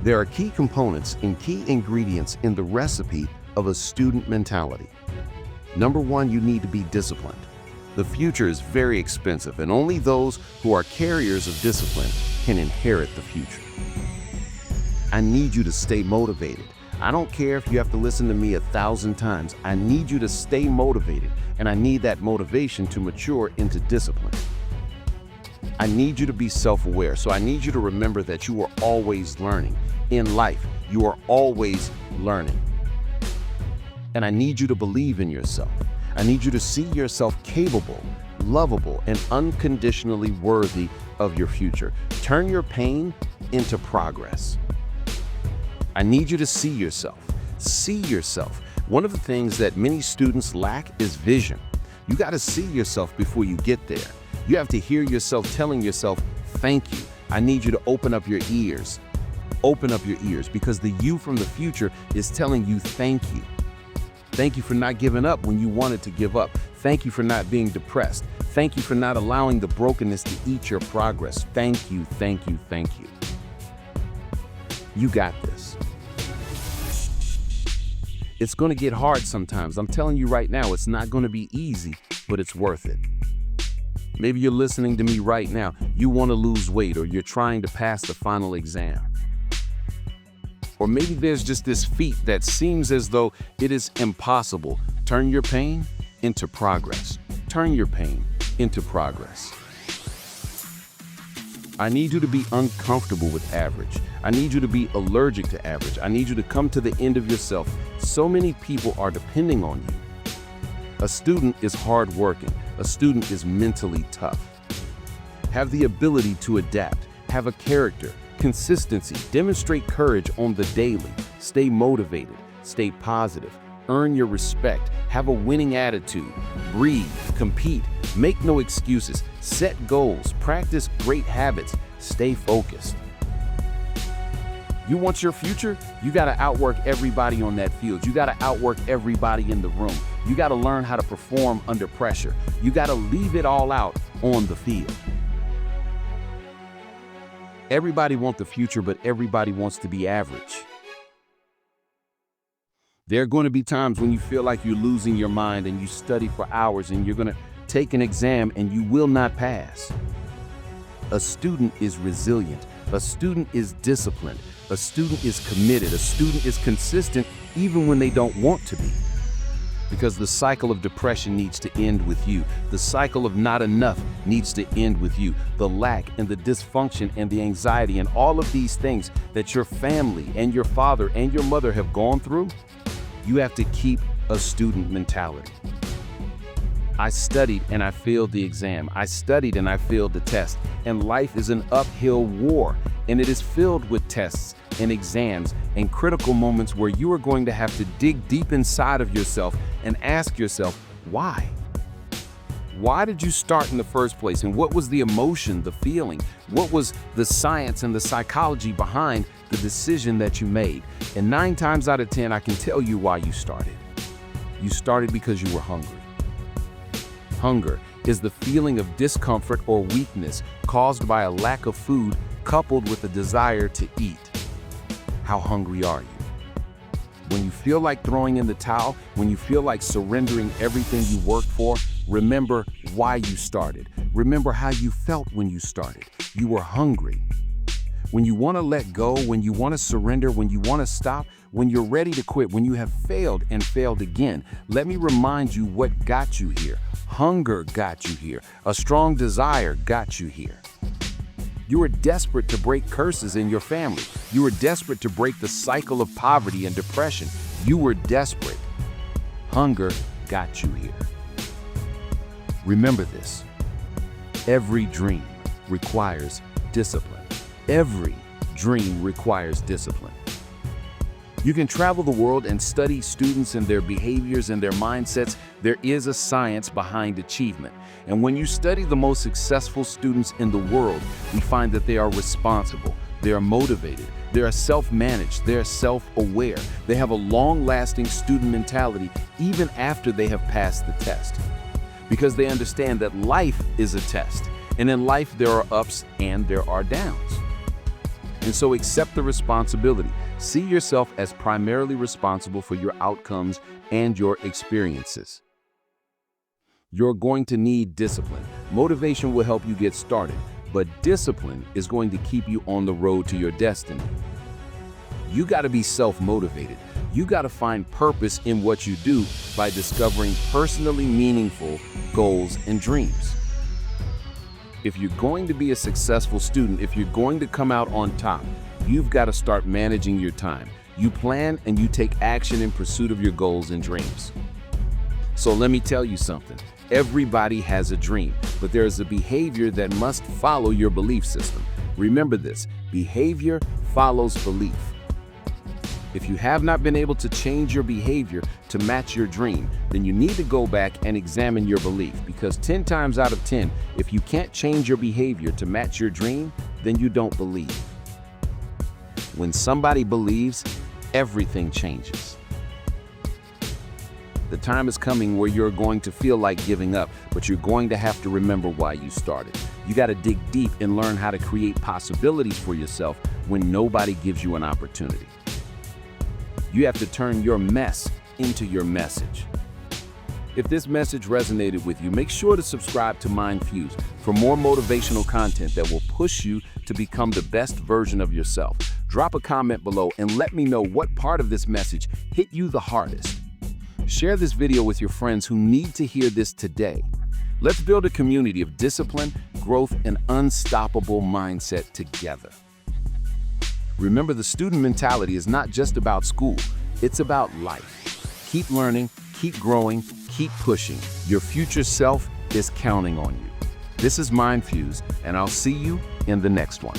There are key components and key ingredients in the recipe of a student mentality. Number one, you need to be disciplined. The future is very expensive, and only those who are carriers of discipline can inherit the future. I need you to stay motivated. I don't care if you have to listen to me 1,000 times. I need you to stay motivated, and I need that motivation to mature into discipline. I need you to be self-aware, so I need you to remember that you are always learning. In life, you are always learning. And I need you to believe in yourself. I need you to see yourself capable, lovable, and unconditionally worthy of your future. Turn your pain into progress. I need you to see yourself. See yourself. One of the things that many students lack is vision. You got to see yourself before you get there. You have to hear yourself telling yourself, thank you. I need you to open up your ears. Open up your ears, because the you from the future is telling you thank you. Thank you for not giving up when you wanted to give up. Thank you for not being depressed. Thank you for not allowing the brokenness to eat your progress. Thank you, thank you, thank you. You got this. It's going to get hard sometimes. I'm telling you right now, it's not going to be easy, but it's worth it. Maybe you're listening to me right now. You want to lose weight, or you're trying to pass the final exam. Or maybe there's just this feat that seems as though it is impossible. Turn your pain into progress. Turn your pain into progress. I need you to be uncomfortable with average. I need you to be allergic to average. I need you to come to the end of yourself. So many people are depending on you. A student is hardworking. A student is mentally tough. Have the ability to adapt. Have a character. Consistency. Demonstrate courage on the daily. Stay motivated. Stay positive. Earn your respect. Have a winning attitude. Breathe. Compete. Make no excuses. Set goals. Practice great habits. Stay focused. You want your future? You got to outwork everybody on that field. You got to outwork everybody in the room. You got to learn how to perform under pressure. You got to leave it all out on the field. Everybody wants the future, but everybody wants to be average. There are going to be times when you feel like you're losing your mind and you study for hours and you're going to take an exam and you will not pass. A student is resilient. A student is disciplined. A student is committed. A student is consistent even when they don't want to be. Because the cycle of depression needs to end with you. The cycle of not enough needs to end with you. The lack and the dysfunction and the anxiety and all of these things that your family and your father and your mother have gone through, you have to keep a student mentality. I studied and I failed the exam. I studied and I failed the test. And life is an uphill war, and it is filled with tests and exams and critical moments where you are going to have to dig deep inside of yourself and ask yourself, why? Why did you start in the first place? And what was the emotion, the feeling? What was the science and the psychology behind the decision that you made? And 9 times out of 10, I can tell you why you started. You started because you were hungry. Hunger is the feeling of discomfort or weakness caused by a lack of food coupled with a desire to eat. How hungry are you? When you feel like throwing in the towel, when you feel like surrendering everything you worked for, remember why you started. Remember how you felt when you started. You were hungry. When you want to let go, when you want to surrender, when you want to stop, when you're ready to quit, when you have failed and failed again, let me remind you what got you here. Hunger got you here. A strong desire got you here. You were desperate to break curses in your family. You were desperate to break the cycle of poverty and depression. You were desperate. Hunger got you here. Remember this. Every dream requires discipline. Every dream requires discipline. You can travel the world and study students and their behaviors and their mindsets. There is a science behind achievement. And when you study the most successful students in the world, we find that they are responsible, they are motivated, they are self-managed, they are self-aware. They have a long-lasting student mentality even after they have passed the test. Because they understand that life is a test. And in life, there are ups and there are downs. And so accept the responsibility. See yourself as primarily responsible for your outcomes and your experiences. You're going to need discipline. Motivation will help you get started, but discipline is going to keep you on the road to your destiny. You got to be self-motivated. You got to find purpose in what you do by discovering personally meaningful goals and dreams. If you're going to be a successful student, if you're going to come out on top, you've got to start managing your time. You plan and you take action in pursuit of your goals and dreams. So let me tell you something. Everybody has a dream, but there is a behavior that must follow your belief system. Remember this, behavior follows belief. If you have not been able to change your behavior to match your dream, then you need to go back and examine your belief, because 10 times out of 10, if you can't change your behavior to match your dream, then you don't believe. When somebody believes, everything changes. The time is coming where you're going to feel like giving up, but you're going to have to remember why you started. You got to dig deep and learn how to create possibilities for yourself when nobody gives you an opportunity. You have to turn your mess into your message. If this message resonated with you, make sure to subscribe to Fuze for more motivational content that will push you to become the best version of yourself. Drop a comment below and let me know what part of this message hit you the hardest. Share this video with your friends who need to hear this today. Let's build a community of discipline, growth, and unstoppable mindset together. Remember, the student mentality is not just about school, it's about life. Keep learning, keep growing, keep pushing. Your future self is counting on you. This is Fuze, and I'll see you in the next one.